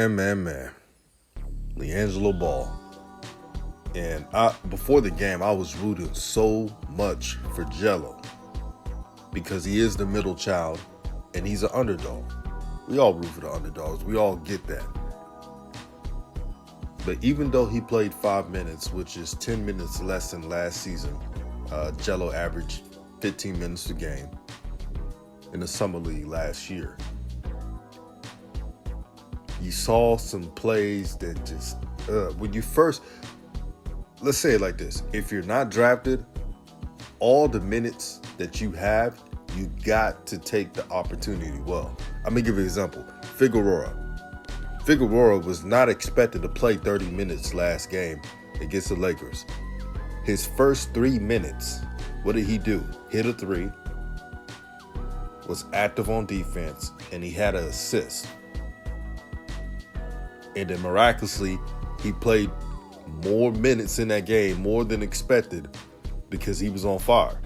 Man. Liangelo Ball. And before the game, I was rooting so much for Jello because he is the middle child and he's an underdog. We all root for the underdogs. We all get that. But even though he played 5 minutes, which is 10 minutes less than last season, Jello averaged 15 minutes a game in the Summer League last year. You saw some plays that just, when you first, let's say it like this. If you're not drafted, all the minutes that you have, you got to take the opportunity well. I'm going to give you an example. Figueroa was not expected to play 30 minutes last game against the Lakers. His first 3 minutes, what did he do? Hit a three, was active on defense, and he had an assist. And then miraculously, he played more minutes in that game, more than expected, because he was on fire.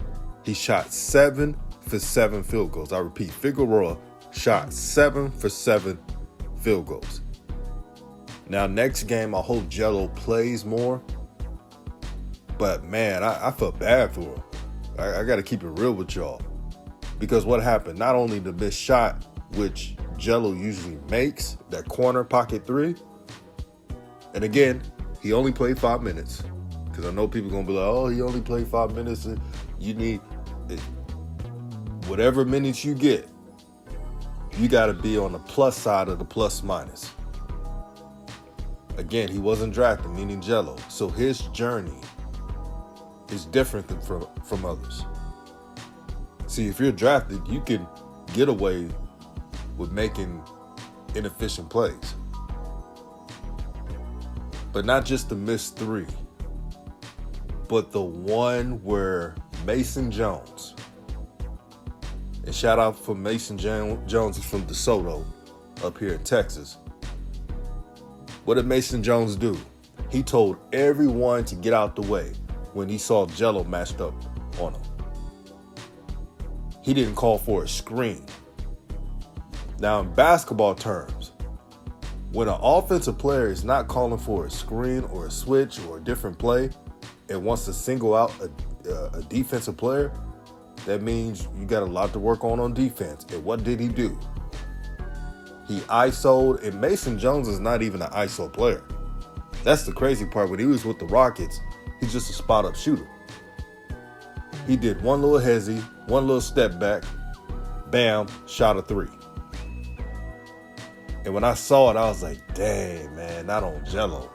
He shot 7 for 7 field goals. I repeat, Figueroa shot 7 for 7 field goals. Now, next game, I hope Jello plays more. But, man, I felt bad for him. I got to keep it real with y'all. Because what happened? Not only the missed shot, which Jello usually makes, that corner pocket three. And again, he only played 5 minutes. Because I know people going to be like, oh, he only played 5 minutes. You need whatever minutes you get, you got to be on the plus side of the plus minus. Again, he wasn't drafted, meaning Jello. So his journey is different than from others. See, if you're drafted, you can get away with making inefficient plays. But not just the missed three, but the one where Mason Jones, and shout out for Mason Jones, he's from DeSoto up here in Texas. What did Mason Jones do? He told everyone to get out the way when he saw Jello matched up on him. He didn't call for a screen. Now, in basketball terms, when an offensive player is not calling for a screen or a switch or a different play and wants to single out a defensive player, that means you got a lot to work on defense. And what did he do? He ISO'd, and Mason Jones is not even an ISO player. That's the crazy part. When he was with the Rockets, he's just a spot-up shooter. He did one little hezzy, one little step back, bam, shot a three. And when I saw it, I was like, dang, man, not on Jello.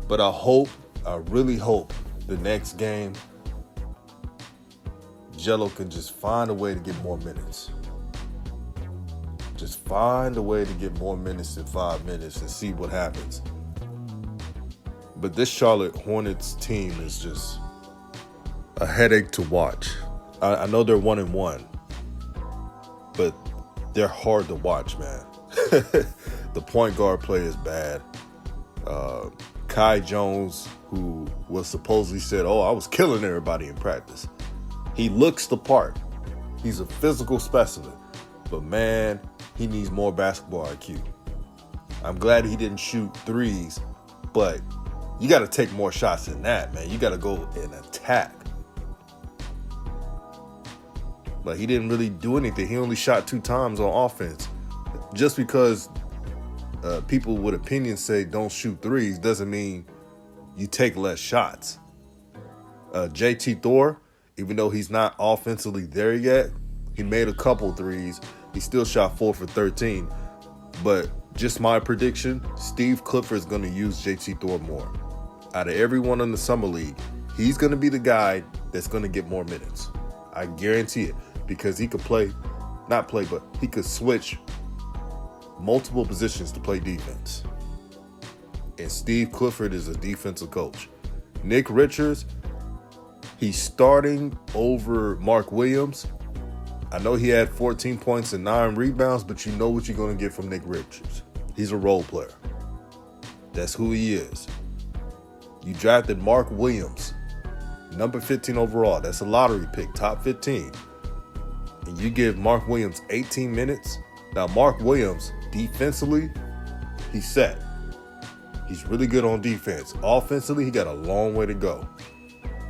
But I really hope the next game, Jello can just find a way to get more minutes. Just find a way to get more minutes than 5 minutes and see what happens. But this Charlotte Hornets team is just a headache to watch. I know they're 1-1, but they're hard to watch, man. The point guard play is bad. Kai Jones, who was supposedly said, oh, I was killing everybody in practice. He looks the part. He's a physical specimen. But, man, he needs more basketball IQ. I'm glad he didn't shoot threes, but you got to take more shots than that, man. You got to go and attack. But he didn't really do anything. He only shot 2 times on offense. Just because people with opinions say don't shoot threes doesn't mean you take less shots. JT Thor, even though he's not offensively there yet, he made a couple threes. He still shot 4 for 13. But just my prediction, Steve Clifford is going to use JT Thor more. Out of everyone in the Summer League, he's going to be the guy that's going to get more minutes. I guarantee it. Because he could but he could switch multiple positions to play defense. And Steve Clifford is a defensive coach. Nick Richards, he's starting over Mark Williams. I know he had 14 points and 9 rebounds, but you know what you're going to get from Nick Richards. He's a role player. That's who he is. You drafted Mark Williams, number 15 overall. That's a lottery pick, top 15. And you give Mark Williams 18 minutes, Now, Mark Williams, defensively, he's set. He's really good on defense. Offensively, he got a long way to go.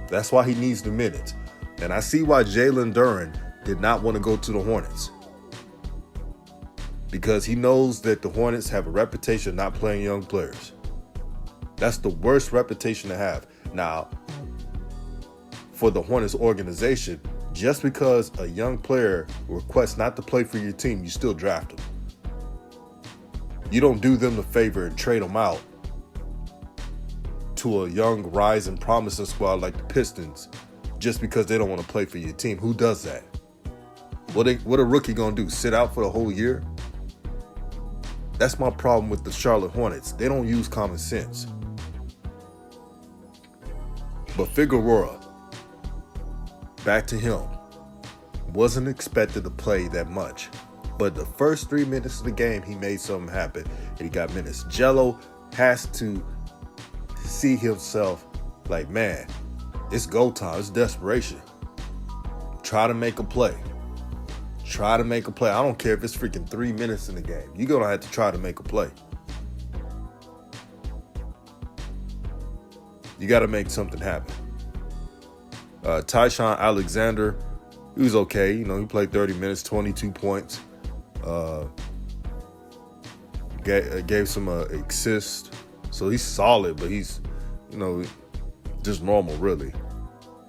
That's why he needs the minutes. And I see why Jalen Duren did not want to go to the Hornets. Because he knows that the Hornets have a reputation of not playing young players. That's the worst reputation to have. Now, for the Hornets organization, just because a young player requests not to play for your team, you still draft them. You don't do them the favor and trade them out to a young, rising, promising squad like the Pistons just because they don't want to play for your team. Who does that? What a rookie gonna do? Sit out for the whole year? That's my problem with the Charlotte Hornets. They don't use common sense. But Figueroa, back to him, wasn't expected to play that much. But the first 3 minutes of the game, he made something happen. And he got minutes. Jello has to see himself like, man, it's go time. It's desperation. Try to make a play. Try to make a play. I don't care if it's freaking 3 minutes in the game. You're going to have to try to make a play. You got to make something happen. Tyshawn Alexander, he was okay. You know, he played 30 minutes, 22 points. Gave some assist. So he's solid, but he's, you know, just normal, really.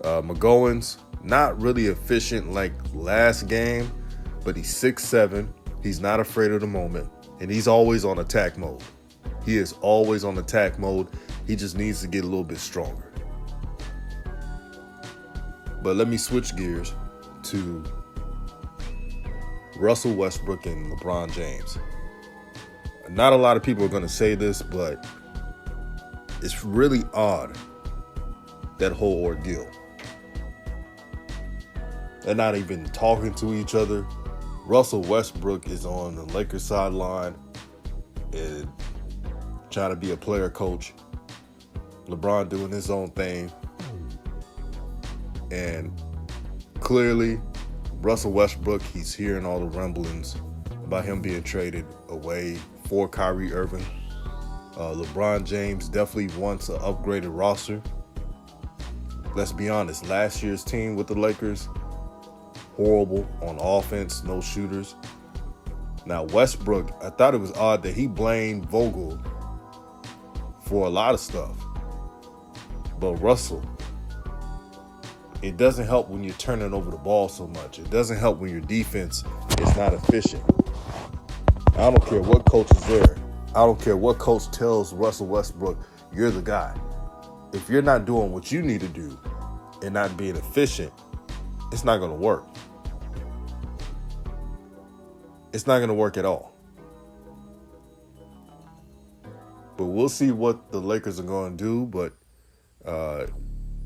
McGowan's not really efficient like last game, but he's 6'7". He's not afraid of the moment, and he's always on attack mode. He is always on attack mode. He just needs to get a little bit stronger. But let me switch gears to Russell Westbrook and LeBron James. Not a lot of people are going to say this, but it's really odd, that whole ordeal. They're not even talking to each other. Russell Westbrook is on the Lakers sideline and trying to be a player coach. LeBron doing his own thing. And clearly, Russell Westbrook, he's hearing all the rumblings about him being traded away for Kyrie Irving. LeBron James definitely wants an upgraded roster. Let's be honest, last year's team with the Lakers, horrible on offense, no shooters. Now, Westbrook, I thought it was odd that he blamed Vogel for a lot of stuff. But Russell, it doesn't help when you're turning over the ball so much. It doesn't help when your defense is not efficient. I don't care what coach is there. I don't care what coach tells Russell Westbrook, you're the guy. If you're not doing what you need to do and not being efficient, it's not going to work. It's not going to work at all. But we'll see what the Lakers are going to do. But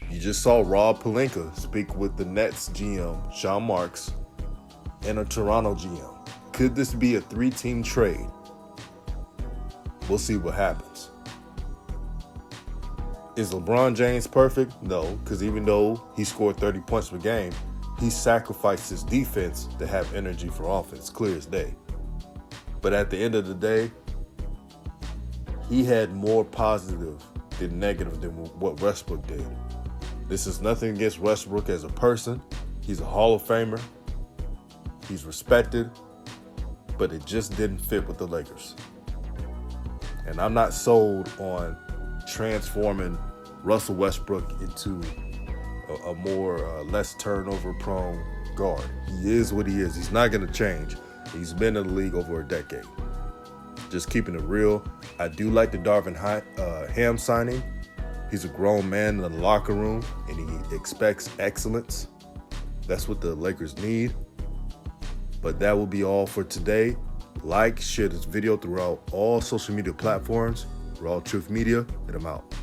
you just saw Rob Pelinka speak with the Nets GM, Sean Marks, and a Toronto GM. Could this be a 3-team trade? We'll see what happens. Is LeBron James perfect? No, because even though he scored 30 points per game, he sacrificed his defense to have energy for offense, clear as day. But at the end of the day, he had more positive than negative than what Westbrook did. This is nothing against Westbrook as a person. He's a Hall of Famer. He's respected. But it just didn't fit with the Lakers. And I'm not sold on transforming Russell Westbrook into a more less turnover prone guard. He is what he is. He's not going to change. He's been in the league over a decade. Just keeping it real. I do like the Darvin Ham signing. He's a grown man in the locker room, and he expects excellence. That's what the Lakers need. But that will be all for today. Like, share this video throughout all social media platforms. RawTruth Media, and I'm out.